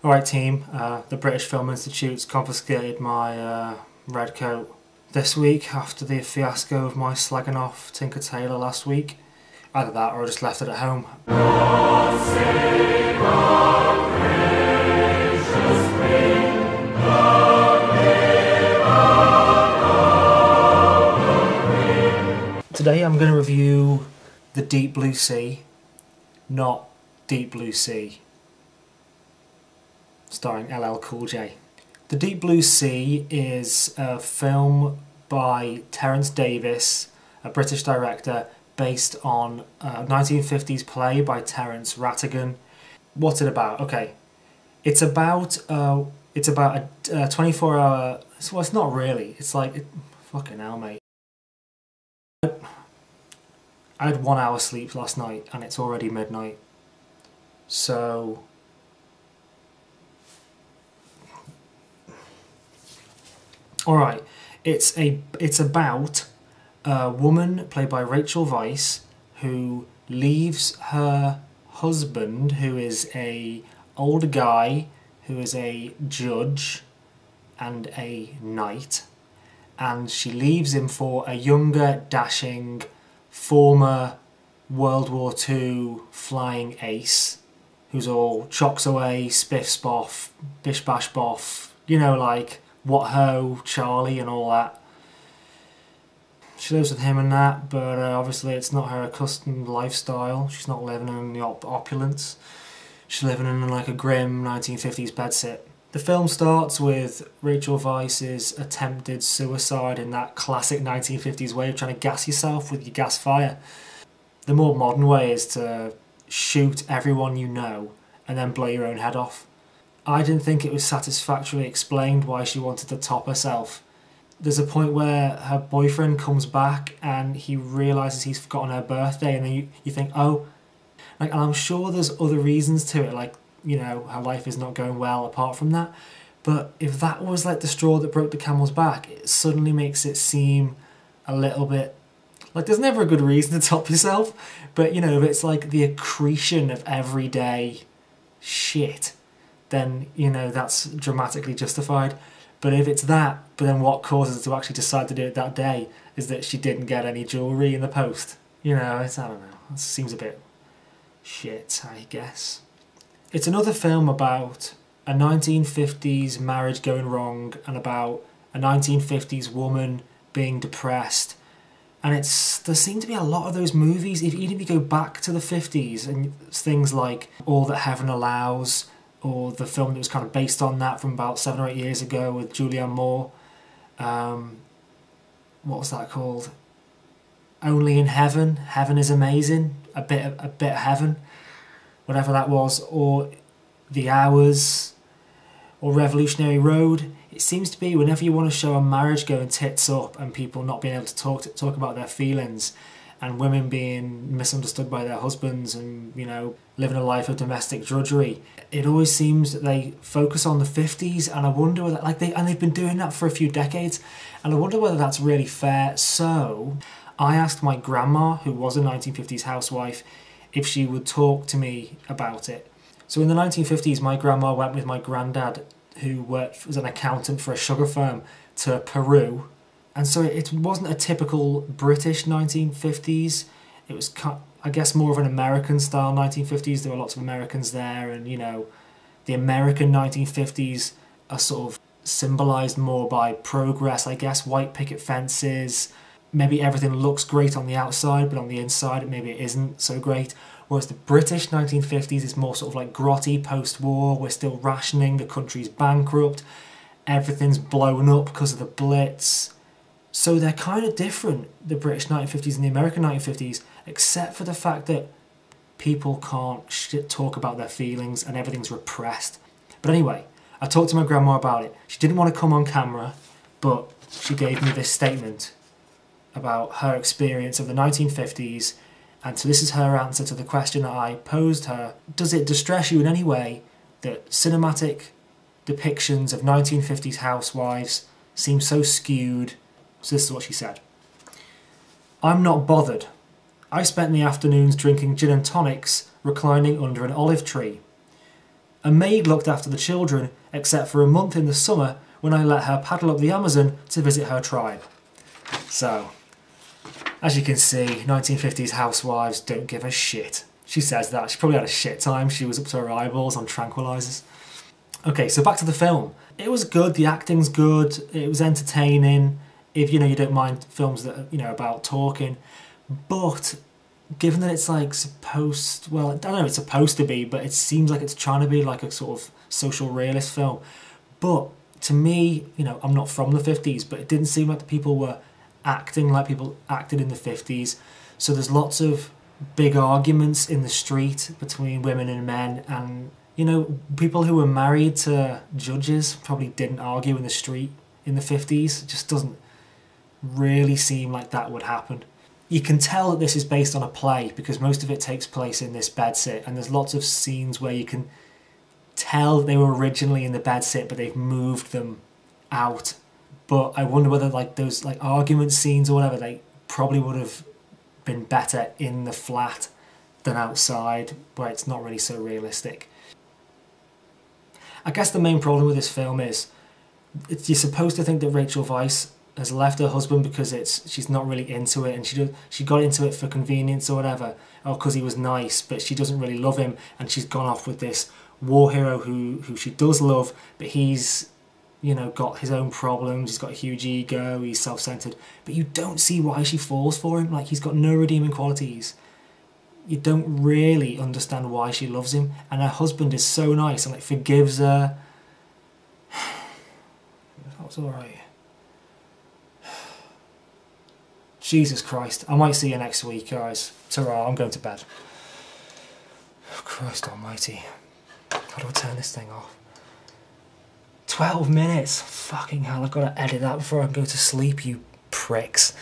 Alright team, the British Film Institute's confiscated my red coat this week after the fiasco of my slagging off Tinker Tailor last week. Either that or I just left it at home. God save our gracious Queen, the Queen. Today I'm going to review The Deep Blue Sea, not Deep Blue Sea, starring LL Cool J. The Deep Blue Sea is a film by Terence Davies, a British director, based on a 1950s play by Terence Rattigan. What's it about? Okay, it's about a 24-hour. Well, it's not really. It's like fucking hell, mate. I had 1 hour sleep last night, and it's already midnight. So. Alright, it's about a woman played by Rachel Weisz who leaves her husband, who is a older guy who is a judge and a knight, and she leaves him for a younger, dashing, former World War II flying ace who's all chocks away, spiff spoff, bish bash boff, you know, like what ho, Charlie and all that. She lives with him and that, but obviously it's not her accustomed lifestyle. She's not living in the opulence. She's living in like a grim 1950s bedsit. The film starts with Rachel Weisz's attempted suicide in that classic 1950s way of trying to gas yourself with your gas fire. The more modern way is to shoot everyone you know and then blow your own head off. I didn't think it was satisfactorily explained why she wanted to top herself. There's a point where her boyfriend comes back and he realises he's forgotten her birthday, and then you think, oh, like, and I'm sure there's other reasons to it, like, you know, her life is not going well apart from that. But if that was like the straw that broke the camel's back, it suddenly makes it seem a little bit like there's never a good reason to top yourself. But, you know, if it's like the accretion of everyday shit, then, you know, that's dramatically justified. But if it's that, but then what causes her to actually decide to do it that day is that she didn't get any jewellery in the post. You know, I don't know. It seems a bit shit, I guess. It's another film about a 1950s marriage going wrong and about a 1950s woman being depressed. And there seem to be a lot of those movies, even if you go back to the 50s, and things like All That Heaven Allows, or the film that was kind of based on that from about 7 or 8 years ago with Julianne Moore. What was that called? Only in Heaven. Heaven is Amazing. A bit of heaven. Whatever that was. Or The Hours. Or Revolutionary Road. It seems to be whenever you want to show a marriage going tits up and people not being able to talk about their feelings, and women being misunderstood by their husbands and, you know, living a life of domestic drudgery, it always seems that they focus on the 50s, and I wonder whether, they've been doing that for a few decades, and I wonder whether that's really fair. So I asked my grandma, who was a 1950s housewife, if she would talk to me about it. So in the 1950s, my grandma went with my granddad, who worked as an accountant for a sugar firm, to Peru. And so it wasn't a typical British 1950s. It was, I guess, more of an American-style 1950s. There were lots of Americans there, and, you know, the American 1950s are sort of symbolised more by progress, I guess. White picket fences. Maybe everything looks great on the outside, but on the inside, maybe it isn't so great. Whereas the British 1950s is more sort of like grotty post-war. We're still rationing. The country's bankrupt. Everything's blown up because of the Blitz. So they're kind of different, the British 1950s and the American 1950s, except for the fact that people can't talk about their feelings and everything's repressed. But anyway, I talked to my grandma about it. She didn't want to come on camera, but she gave me this statement about her experience of the 1950s, and so this is her answer to the question that I posed her. Does it distress you in any way that cinematic depictions of 1950s housewives seem so skewed? So this is what she said. I'm not bothered. I spent the afternoons drinking gin and tonics, reclining under an olive tree. A maid looked after the children, except for a month in the summer when I let her paddle up the Amazon to visit her tribe. So, as you can see, 1950s housewives don't give a shit. She says that. She probably had a shit time. She was up to her eyeballs on tranquilizers. Okay, so back to the film. It was good. The acting's good. It was entertaining. If, you know, you don't mind films that are, you know, about talking. But given that it's like supposed... Well, I don't know if it's supposed to be, but it seems like it's trying to be like a sort of social realist film. But to me, you know, I'm not from the 50s, but it didn't seem like the people were acting like people acted in the 50s. So there's lots of big arguments in the street between women and men, and you know, people who were married to judges probably didn't argue in the street in the 50s. It just doesn't really seem like that would happen. You can tell that this is based on a play because most of it takes place in this bedsit, and there's lots of scenes where you can tell they were originally in the bedsit but they've moved them out. But I wonder whether like those like argument scenes or whatever, they probably would have been better in the flat than outside where it's not really so realistic. I guess the main problem with this film is you're supposed to think that Rachel Weisz has left her husband because she's not really into it, and she got into it for convenience or whatever, or because he was nice, but she doesn't really love him, and she's gone off with this war hero who she does love, but he's, you know, got his own problems. He's got a huge ego, he's self-centered, but you don't see why she falls for him. Like, he's got no redeeming qualities. You don't really understand why she loves him, and her husband is so nice and like forgives her. That's all right. Jesus Christ, I might see you next week, guys. Ta-ra, I'm going to bed. Oh, Christ almighty. How do I turn this thing off? 12 minutes. Fucking hell, I've got to edit that before I go to sleep, you pricks.